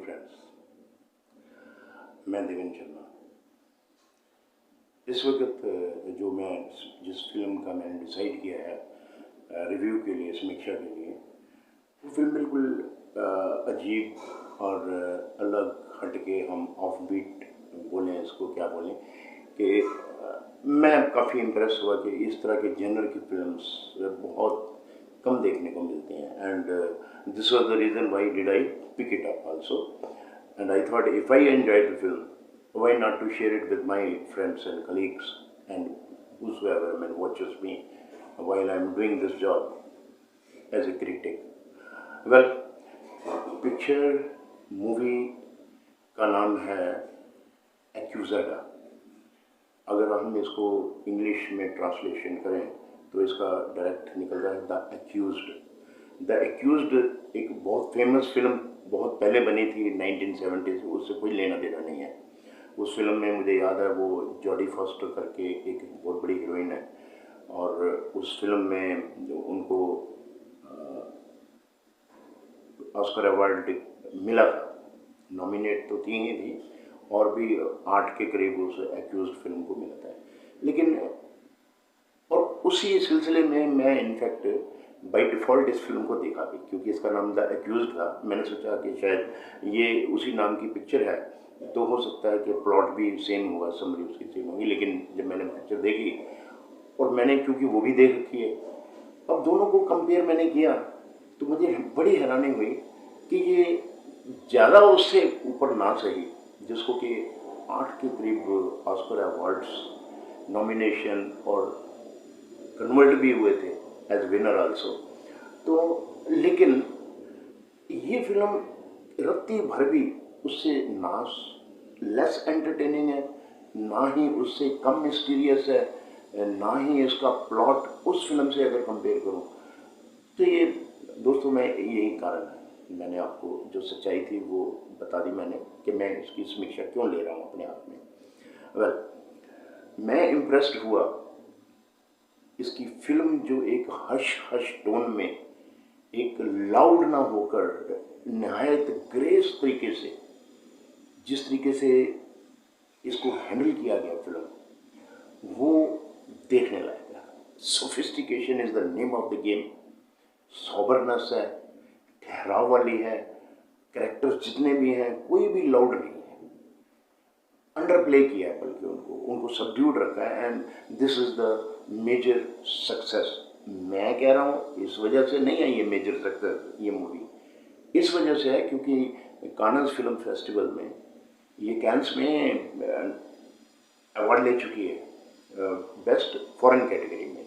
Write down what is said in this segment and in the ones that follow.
Friends, मैं देवेंद्र शर्मा। इस वक्त जिस फिल्म का मैंने डिसाइड किया है रिव्यू के लिए, समीक्षा के लिए, वो फिल्म बिल्कुल अजीब और अलग हटके, हम ऑफ बीट बोलें, इसको क्या बोलें, कि मैं काफ़ी इम्प्रेस हुआ कि इस तरह के जेनर की फिल्म्स बहुत कम देखने को मिलती हैं। And this was the reason why did I pick it up also, and I thought if I enjoyed the film, why not to share it with my friends and colleagues and whosoever watches me while I'm doing this job as a critic. Well, picture movie का नाम है एक्यूज़ेड। अगर हम इसको English में translation करें तो इसका डायरेक्ट निकल रहा है द एक्यूज्ड। द एक्यूज्ड एक बहुत फेमस फिल्म बहुत पहले बनी थी 1970 से, उससे कोई लेना देना नहीं है। उस फिल्म में मुझे याद है वो जॉडी फॉस्टर करके एक बहुत बड़ी हीरोइन है, और उस फिल्म में जो उनको ऑस्कर अवार्ड मिला था, नॉमिनेट तो थी ही थी, और भी 8 के करीब उस एक्यूज्ड फिल्म को मिला था। लेकिन और उसी सिलसिले में मैं इनफैक्ट बाय डिफ़ॉल्ट इस फिल्म को देखा भी, क्योंकि इसका नाम द एक्यूज्ड था। मैंने सोचा कि शायद ये उसी नाम की पिक्चर है, तो हो सकता है कि प्लॉट भी सेम होगा, समरी उसकी सेम होगी। लेकिन जब मैंने पिक्चर देखी, और मैंने क्योंकि वो भी देख रखी है, अब दोनों को कंपेयर मैंने किया, तो मुझे बड़ी हैरानी हुई कि ये ज़्यादा उससे ऊपर ना सही, जिसको कि 8 के करीब ऑस्कर अवार्ड्स नॉमिनेशन और कन्वर्ट भी हुए थे एज विनर आल्सो। तो लेकिन ये फिल्म रत्ती भर भी उससे ना लेस एंटरटेनिंग है, ना ही उससे कम मिस्टीरियस है, ना ही इसका प्लॉट उस फिल्म से अगर कंपेयर करूं, तो ये दोस्तों मैं यही कारण है, मैंने आपको जो सच्चाई थी वो बता दी मैंने, कि मैं इसकी समीक्षा क्यों ले रहा हूँ अपने आप में। मैं इम्प्रेस्ड हुआ इसकी फिल्म जो एक हश हश टोन में, एक लाउड ना होकर नहायत ग्रेस तरीके से, जिस तरीके से इसको हैंडल किया गया फिल्म, वो देखने लायक है। Sophistication is the name of the game. Soberness है, ठहराव वाली है, कैरेक्टर्स जितने भी हैं कोई भी लाउड नहीं है, अंडर प्ले किया है, बल्कि उनको सबड्यूड रखा है, and this is the major success. मैं कह रहा हूँ इस वजह से नहीं है ये मेजर सक्सेस, ये मूवी इस वजह से है क्योंकि कान्स फिल्म फेस्टिवल में, ये कैंस में अवार्ड ले चुकी है बेस्ट फॉरेन कैटेगरी में।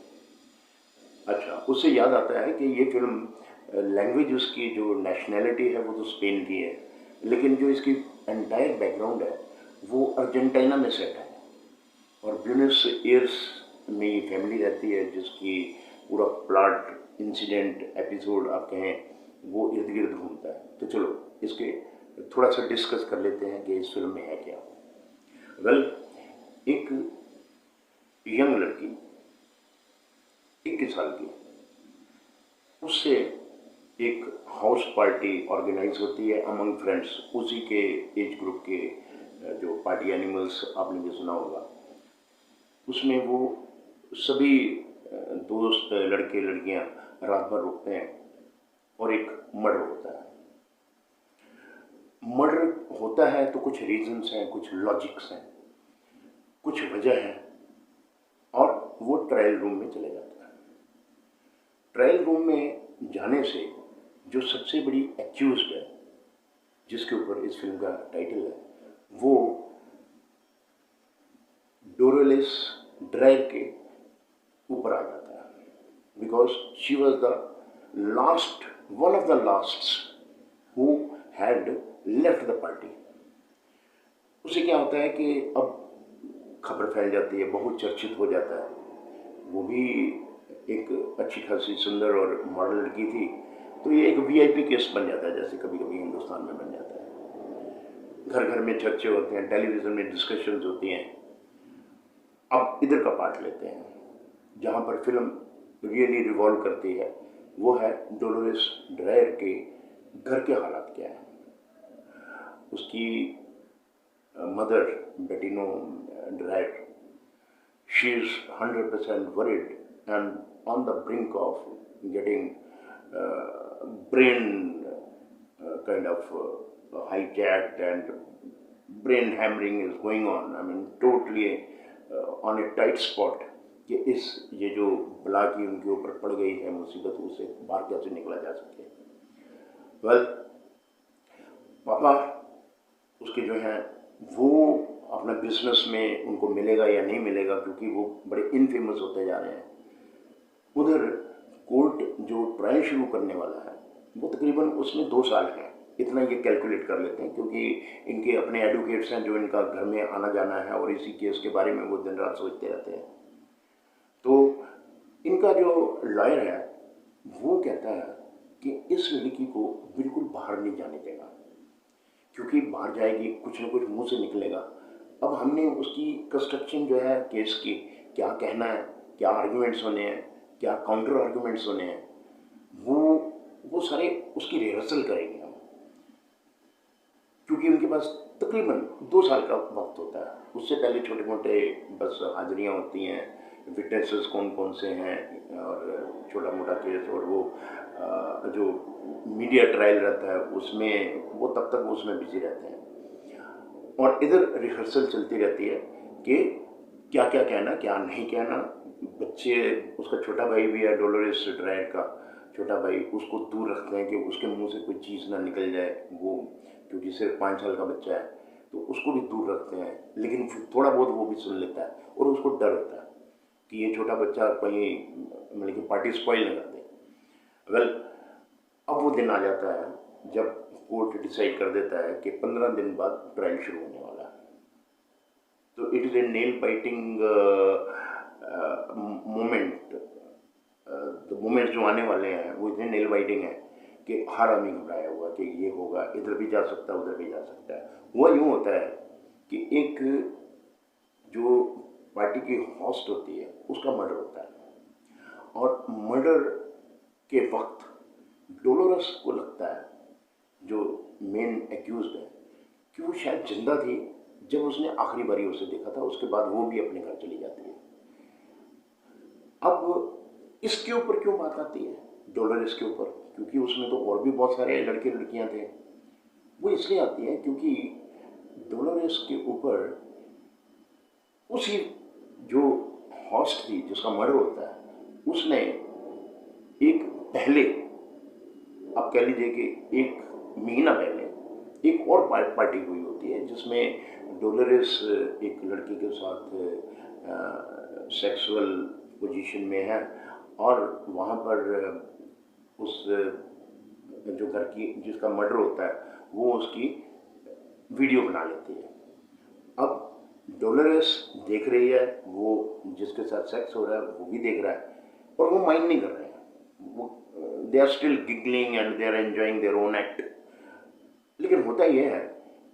अच्छा, उससे याद आता है कि ये फिल्म लैंग्वेज उसकी जो नेशनैलिटी है वो तो स्पेन की है, लेकिन जो इसकी एंटायर बैकग्राउंड है वो अर्जेंटीना में सेट है, और ब्यूनस एयर्स में ये फैमिली रहती है, जिसकी पूरा प्लॉट इंसिडेंट एपिसोड आप कहें वो इर्द गिर्द घूमता है। तो चलो इसके थोड़ा सा डिस्कस कर लेते हैं कि इस फिल्म में है क्या। वेल, एक यंग लड़की 21 साल की, उससे एक हाउस पार्टी ऑर्गेनाइज होती है अमंग फ्रेंड्स, उसी के एज ग्रुप के जो पार्टी एनिमल्स आपने भी सुना होगा। उसमें वो सभी दोस्त लड़के लड़कियां रात भर रुकते हैं, और एक मर्डर होता है। मर्डर होता है तो कुछ रीजंस हैं, कुछ लॉजिक्स हैं, कुछ वजह है, और वो ट्रायल रूम में चले जाता है। ट्रायल रूम में जाने से जो सबसे बड़ी एक्यूज्ड है, जिसके ऊपर इस फिल्म का टाइटल है, वो डोलोरेस ड्रायर के ऊपर आ जाता है, because she was the last, one of the last who had left the party. उसे क्या होता है कि अब खबर फैल जाती है, बहुत चर्चित हो जाता है। वो भी एक अच्छी खासी सुंदर और मॉडल लड़की थी, तो ये एक वीआईपी केस बन जाता है, जैसे कभी कभी हिंदुस्तान में बन जाता है। घर घर में चर्चे होते हैं, टेलीविज़न में डिस्कशंस होती हैं। अब इधर का पार्ट लेते हैं, जहाँ पर फिल्म रियली रिवॉल्व करती है, वो है डोलोरेस ड्रायर के घर के हालात क्या हैं। उसकी mother बेटिनो drive, she is 100% worried and on the brink of getting brain kind of hijacked, and brain hammering is going on. I mean, totally on a tight spot कि इस ये जो बला की उनके ऊपर पड़ गई है मुसीबत, उसे बाहर कैसे निकला जा सके। वेल, पापा उसके जो हैं वो अपना बिजनेस में उनको मिलेगा या नहीं मिलेगा, क्योंकि वो बड़े इनफेमस होते जा रहे हैं। उधर कोर्ट जो ट्रायल शुरू करने वाला है वो तकरीबन उसमें 2 साल है, इतना ये कैलकुलेट कर लेते हैं, क्योंकि इनके अपने एडवोकेट्स हैं जो इनका घर में आना जाना है और इसी केस के बारे में वो दिन रात सोचते रहते हैं। तो इनका जो लॉयर है वो कहता है कि इस लड़की को बिल्कुल बाहर नहीं जाने देगा, क्योंकि बाहर जाएगी कुछ न कुछ मुंह से निकलेगा। अब हमने उसकी कंस्ट्रक्शन जो है केस की, क्या कहना है, क्या आर्गुमेंट्स होने हैं, क्या काउंटर आर्गुमेंट्स होने हैं, वो सारे उसकी रिहर्सल करेंगे हम, क्योंकि उनके पास तकरीबन 2 साल का वक्त होता है। उससे पहले छोटे मोटे बस हाजिरियाँ होती हैं, विटनेसेस कौन कौन से हैं और छोटा मोटा केस, और वो जो मीडिया ट्रायल रहता है उसमें वो तब तक उसमें बिजी रहते हैं। और इधर रिहर्सल चलती रहती है कि क्या क्या कहना, क्या नहीं कहना। बच्चे, उसका छोटा भाई भी है, डोलोरेस ड्राइड का छोटा भाई, उसको दूर रखते हैं कि उसके मुंह से कोई चीज़ ना निकल जाए, वो क्योंकि सिर्फ 5 साल का बच्चा है, तो उसको भी दूर रखते हैं। लेकिन थोड़ा बहुत वो भी सुन लेता है और उसको डर होता है कि ये छोटा बच्चा कहीं मतलब कि पार्टी स्पॉइल न कर दे। वेल, अब वो दिन आ जाता है जब कोर्ट डिसाइड कर देता है कि 15 दिन बाद ट्रायल शुरू होने वाला है। तो it is a nail biting moment. तो मोमेंट जो आने वाले हैं वो इतने नेल बाइटिंग है कि हर आदमी घबराया हुआ कि ये होगा, इधर भी जा सकता है, उधर भी जा सकता है। हुआ यूँ होता है कि एक जो पार्टी की होस्ट होती है उसका मर्डर होता है, और मर्डर के वक्त डोलोरस को लगता है, जो मेन एक्यूज्ड है, कि वो शायद जिंदा थी जब उसने आखिरी बारी उसे देखा था। उसके बाद वो भी अपने घर चली जाती है। अब इसके ऊपर क्यों बात आती है, डोलोरस के ऊपर? क्योंकि उसमें तो और भी बहुत सारे लड़के लड़कियां थे। वो इसलिए आती है क्योंकि डोलोरस के ऊपर उसी जो हॉस्ट थी जिसका मर्डर होता है, उसने एक पहले, आप कह लीजिए कि 1 महीना पहले एक और पार्टी हुई होती है जिसमें डोलोरस एक लड़की के साथ सेक्सुअल पोजीशन में है, और वहाँ पर उस जो घर की जिसका मर्डर होता है वो उसकी वीडियो बना लेती है। अब डोलोरस देख रही है, वो जिसके साथ सेक्स हो रहा है वो भी देख रहा है, और वो माइंड नहीं कर रहे हैं, वो they are still giggling and they are enjoying their own act. लेकिन होता यह है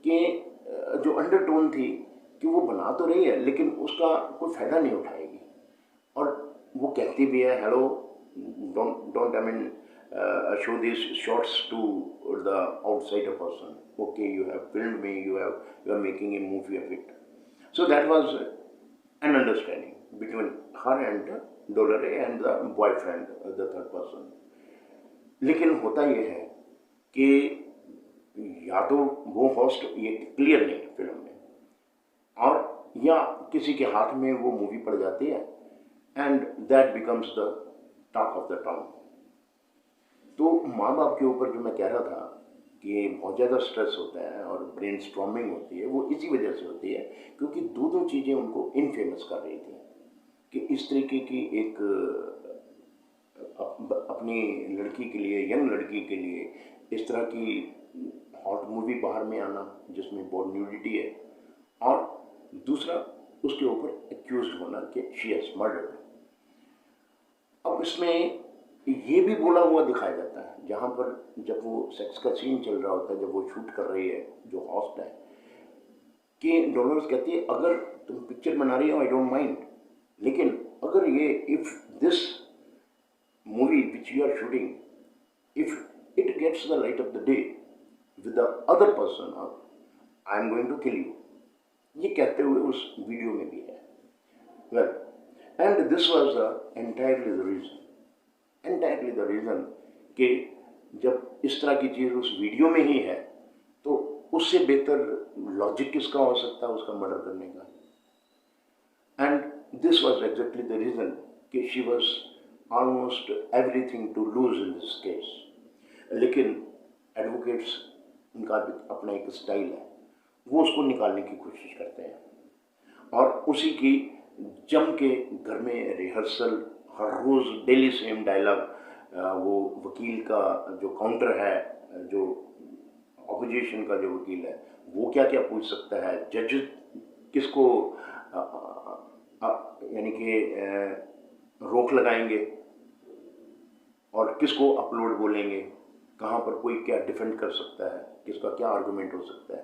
कि जो अंडरटोन थी कि वो बना तो रही है लेकिन उसका कोई फ़ायदा नहीं उठाएगी, और वो कहती भी है, hello, don't I mean show these shots to the outsider person. Okay, you have filmed me, you are making a movie of it. So that was an understanding between her and Dolore and the boyfriend, the third person. लेकिन होता ये है कि या तो वो host ये clear नहीं है फिल्म में, और या किसी के हाथ में वो मूवी पड़ जाती है, and that becomes the talk of the town. तो माँ बाप के ऊपर जो मैं कह रहा था कि बहुत ज़्यादा स्ट्रेस होता है और ब्रेन स्टॉर्मिंग होती है, वो इसी वजह से होती है क्योंकि दो चीज़ें उनको इनफेमस कर रही थी कि इस तरीके की एक अपनी लड़की के लिए, यंग लड़की के लिए इस तरह की हॉट मूवी बाहर में आना जिसमें बहुत न्यूडिटी है, और दूसरा उसके ऊपर एक्यूज होना कि शी हैज मर्डर्ड। अब इसमें ये भी बोला हुआ दिखाया जाता है जहाँ पर जब वो सेक्स का सीन चल रहा होता है, जब वो शूट कर रही है जो होस्ट है, कि डोलोरस कहती है अगर तुम पिक्चर बना रही हो आई डोंट माइंड, लेकिन अगर ये if this movie which you are shooting if it gets the light of the day with the other person, I am going to kill you, ये कहते हुए उस वीडियो में भी है। Well, and this was entirely the reason कि जब इस तरह की चीज़ उस वीडियो में ही है तो उससे बेहतर लॉजिक किसका हो सकता है उसका मर्डर करने का। And this was exactly the reason कि she was almost everything to lose in this case. लेकिन एडवोकेट्स, उनका अपना एक स्टाइल है, वो उसको निकालने की कोशिश करते हैं और उसी की जम के घर में रिहर्सल, हर रोज़ डेली सेम डायलॉग। वो वकील का जो काउंटर है, जो ऑपोजिशन का जो वकील है, वो क्या क्या पूछ सकता है, जज किसको यानी कि रोक लगाएंगे और किसको अपलोड बोलेंगे, कहाँ पर कोई क्या डिफेंड कर सकता है, किसका क्या आर्गुमेंट हो सकता है,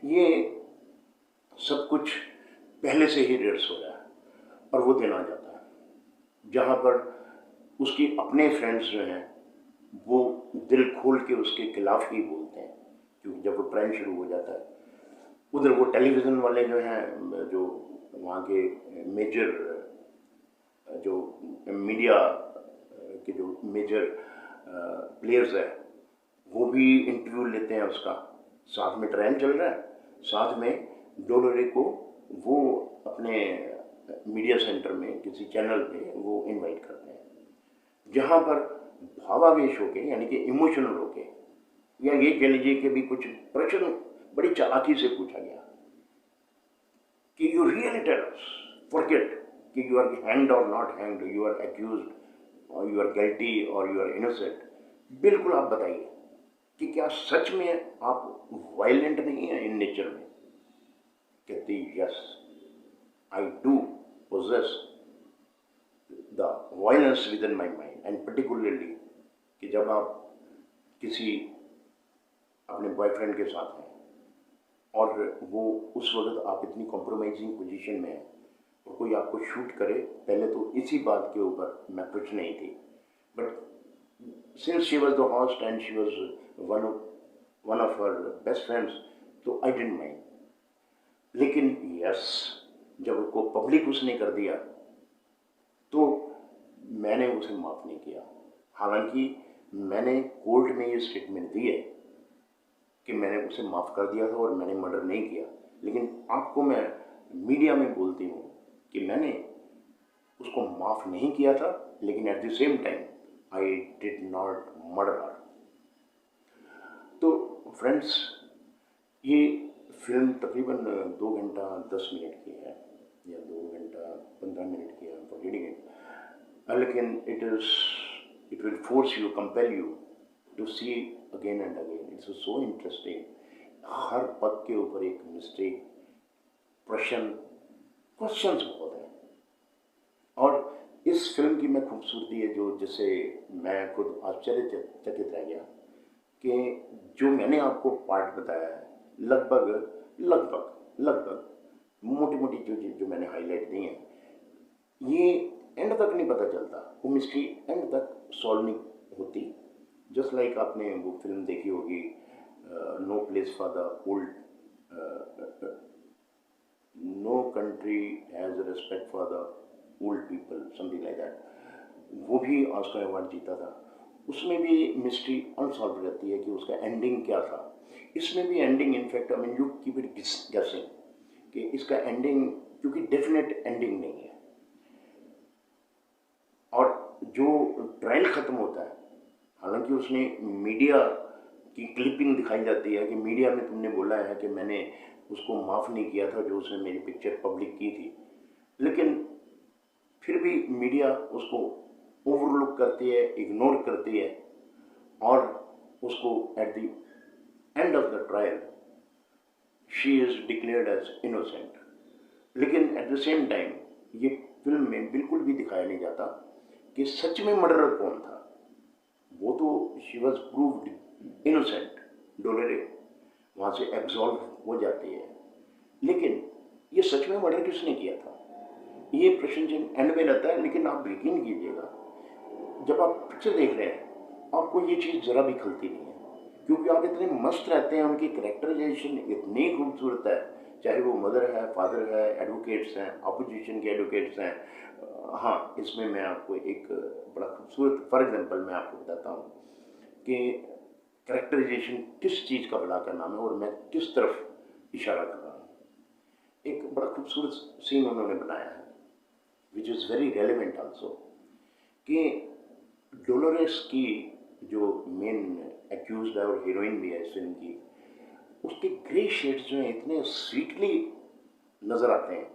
ये सब कुछ पहले से ही रिहर्स हो रहा है और वो दिन आ जाता है जहाँ पर उसकी अपने फ्रेंड्स जो हैं वो दिल खोल के उसके खिलाफ ही बोलते हैं, क्योंकि जब वो ट्रायल शुरू हो जाता है उधर वो टेलीविज़न वाले जो हैं, जो वहाँ के मेजर जो मीडिया के जो मेजर प्लेयर्स हैं, वो भी इंटरव्यू लेते हैं उसका। साथ में ट्रायल चल रहा है, साथ में डोलोरे को वो अपने मीडिया सेंटर में किसी चैनल पे वो इनवाइट करते हैं, जहाँ पर भावावेश होके यानी कि इमोशनल होके, या ये कह लीजिए कि भी कुछ प्रश्न बड़ी चालाकी से पूछा गया कि you really tell us, forget कि यू आर हैंग्ड और not hanged, you are accused और यू आर गिल्टी और यू आर इनोसेंट, बिल्कुल आप बताइए कि क्या सच में आप वायलेंट नहीं हैं इन नेचर में। कहती yes, I do possess the violence within my mind, and particularly कि जब आप किसी अपने बॉयफ्रेंड के साथ हैं और वो उस वक्त आप इतनी कॉम्प्रोमाइजिंग पोजीशन में हैं और कोई आपको शूट करे, पहले तो इसी बात के ऊपर मैं कुछ नहीं थी, but since she was the host and she was one of her best friends, तो आई डिडंट माइंड। लेकिन यस, जब उसको पब्लिक उसने कर दिया तो मैंने उसे माफ़ नहीं किया। हालांकि मैंने कोर्ट में ये स्टेटमेंट दी है कि मैंने उसे माफ़ कर दिया था और मैंने मर्डर नहीं किया, लेकिन आपको मैं मीडिया में बोलती हूँ कि मैंने उसको माफ़ नहीं किया था, लेकिन at the same time I did not murder her. तो फ्रेंड्स, ये फिल्म तकरीबन 2 घंटा 10 मिनट की है या 2 घंटा 15 मिनट की है फॉर रीडिंग इट, लेकिन it will force you, compel you to see again and again. It's so interesting, हर पद के ऊपर एक मिस्ट्री, क्वेश्चंस बहुत हैं। और इस फिल्म की मैं खूबसूरती है जो, जिससे मैं खुद आश्चर्यचकित रह गया कि जो मैंने आपको पार्ट बताया है, लगभग मोटी मोटी जो मैंने हाईलाइट दी हैं, ये एंड तक नहीं पता चलता, वो मिस्ट्री एंड तक सॉल्व नहीं होती। जस्ट लाइक आपने वो फिल्म देखी होगी, no place for the old, no country has respect for the old people, something like that. वो भी ऑस्कर अवार्ड जीता था। उसमें भी मिस्ट्री अनसॉल्व रहती है कि उसका एंडिंग क्या था। इसमें भी ending, in fact I mean you keep it गेसिंग कि इसका एंडिंग, क्योंकि डेफिनेट एंडिंग नहीं है। और जो ट्रायल ख़त्म होता है, हालांकि उसने मीडिया की क्लिपिंग दिखाई जाती है कि मीडिया में तुमने बोला है कि मैंने उसको माफ़ नहीं किया था जो उसने मेरी पिक्चर पब्लिक की थी, लेकिन फिर भी मीडिया उसको ओवरलुक करती है, इग्नोर करती है और उसको at the end of the trial she is declared as innocent. लेकिन एट द सेम टाइम ये फिल्म में बिल्कुल भी दिखाया नहीं जाता कि सच में मर्डरर कौन था। वो तो शी वॉज प्रूव्ड इनोसेंट, डोलेरे वहाँ से एब्जॉल्व हो जाती है, लेकिन ये सच में मर्डर किसने किया था, ये प्रश्न चिन्ह एंड में रहता है। लेकिन आप यकीन कीजिएगा, जब आप पिक्चर देख रहे हैं आपको ये चीज़ ज़रा भी खलती नहीं है। क्योंकि आप इतने मस्त रहते हैं, उनकी करेक्टराइजेशन इतनी खूबसूरत है, चाहे वो मदर है, फादर है, एडवोकेट्स हैं, अपोजिशन के एडवोकेट्स हैं। हाँ, इसमें मैं आपको एक बड़ा खूबसूरत फॉर एग्जांपल मैं आपको बताता हूँ कि करेक्टराइजेशन किस चीज़ का बड़ा का नाम है और मैं किस तरफ इशारा कर रहा हूँ। एक बड़ा खूबसूरत सीन उन्होंने बनाया है which is very relevant also, कि डोलोरेस की जो मेन एक्यूज है और हीरोइन भी है इस फिल्म की, उसके ग्रे शेड्स जो हैं इतने स्वीटली नज़र आते हैं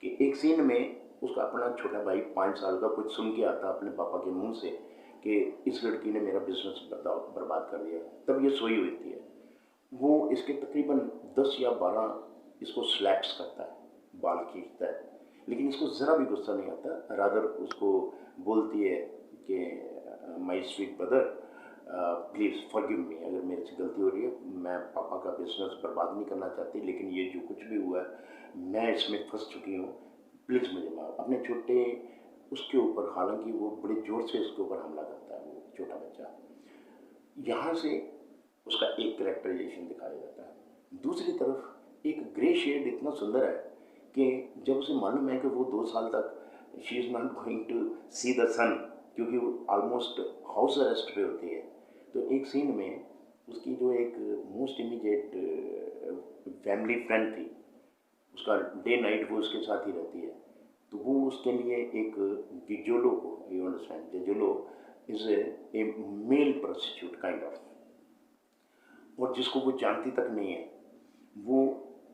कि एक सीन में उसका अपना छोटा भाई 5 साल का कुछ सुन के आता अपने पापा के मुंह से कि इस लड़की ने मेरा बिजनेस बर्बाद कर दिया, तब ये सोई हुई थी। वो इसके तकरीबन 10 या 12 इसको स्लैप्स करता है, बाल खींचता है, लेकिन इसको ज़रा भी गुस्सा नहीं आता। रादर उसको बोलती है कि my sweet brother, please forgive me, अगर मेरे से गलती हो रही है, मैं पापा का बिजनेस बर्बाद नहीं करना चाहती, लेकिन ये जो कुछ भी हुआ है मैं इसमें फंस चुकी हूँ, प्लीज़ मुझे माफ। अपने छोटे उसके ऊपर, हालांकि वो बड़े ज़ोर से उसके ऊपर हमला करता है वो छोटा बच्चा, यहाँ से उसका एक करेक्टराइजेशन दिखाया जाता है। दूसरी तरफ एक ग्रे शेड इतना सुंदर है कि जब उसे मालूम है कि वो 2 साल तक she is not going to see the sun, क्योंकि वो ऑलमोस्ट हाउस अरेस्ट पे होती है, तो एक सीन में उसकी जो एक मोस्ट इमीडिएट फैमिली फ्रेंड थी, उसका डे नाइट वो उसके साथ ही रहती है, तो वो उसके लिए एक गिजोलो को, यू अंडरस्टैंड, गिजोलो is a male prostitute kind of, और जिसको वो जानती तक नहीं है, वो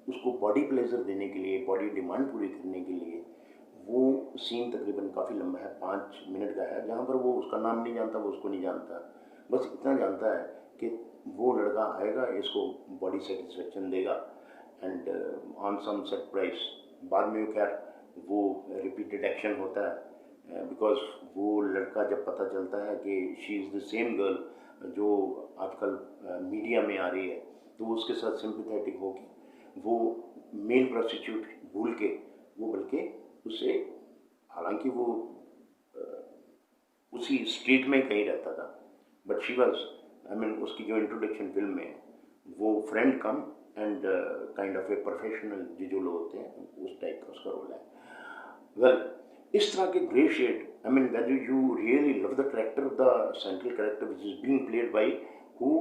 उसको बॉडी प्लेजर देने के लिए, बॉडी डिमांड पूरी करने के लिए, वो सीन तकरीबन काफ़ी लंबा है, 5 मिनट का है, जहाँ पर वो उसका नाम नहीं जानता, वो उसको नहीं जानता, बस इतना जानता है कि वो लड़का आएगा, इसको बॉडी सेटिस्फेक्शन देगा and on some set price. बाद में खैर वो रिपीटेड एक्शन होता है, बिकॉज वो लड़का जब पता चलता है कि she is the same girl जो आजकल मीडिया में आ रही है, तो वो उसके साथ सिंपैथेटिक होगी, वो मेल प्रोस्टिट्यूट भूल के वो बल्कि उसे, हालांकि वो उसी स्ट्रीट में कहीं रहता था, but she was, I mean उसकी जो इंट्रोडक्शन फिल्म में वो friend come and kind of a professional जो लोग होते हैं, उस टाइप का उसका रोल है। वेल, इस तरह के grey shade, I mean whether you really love the character of the central character which is being played by who,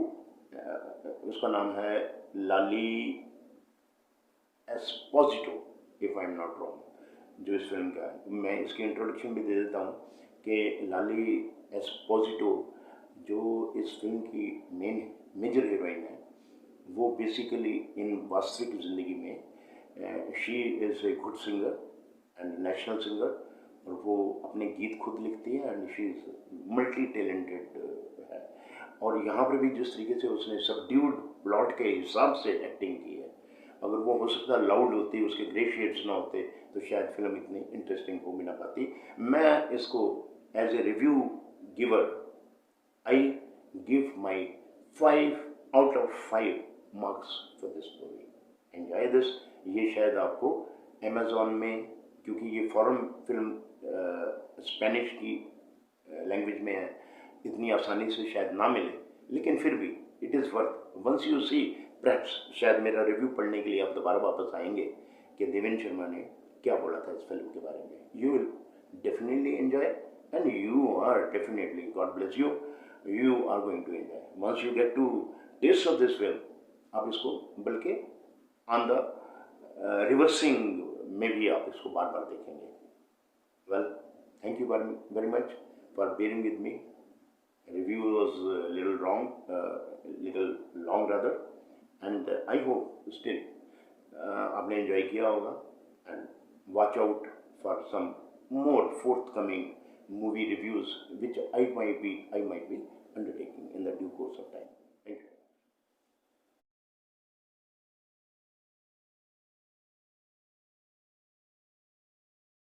उसका नाम है Lali Esposito, if I am not wrong, जो इस फिल्म का है। मैं इसकी इंट्रोडक्शन भी दे देता हूँ कि लाली एस्पोजिटो जो इस फिल्म की मेजर हीरोइन है, वो बेसिकली इन वास्तविक ज़िंदगी में she is a good singer and national singer, और वो अपने गीत खुद लिखती है and she is multi talented है। और यहाँ पर भी जिस तरीके से उसने सबड्यूड प्लॉट के हिसाब से एक्टिंग की है, अगर वो हो सकता लाउड होती, उसके ग्रे शेड्स ना होते, तो शायद फिल्म इतनी इंटरेस्टिंग हो भी ना पाती। मैं इसको as a review giver I give my 5 out of 5 marks for this movie. Enjoy this. ये शायद आपको अमेज़ॉन में, क्योंकि ये फॉरेन फिल्म स्पेनिश की लैंग्वेज में है, इतनी आसानी से शायद ना मिले, लेकिन फिर भी it is worth once you see, perhaps शायद मेरा रिव्यू पढ़ने के लिए आप दोबारा वापस आएंगे कि देवेंद्र शर्मा ने क्या बोला था इस फिल्म के बारे में। You will definitely enjoy and you are definitely, God bless you, you are going to enjoy. Once you get to taste of this film, आप इसको बल्कि on the reversing में भी आप इसको बार बार देखेंगे। Well, thank you very much for bearing with me. Review was a little wrong, little long rather, and I hope still आपने enjoy किया होगा, and watch out for some more forthcoming movie reviews which I might be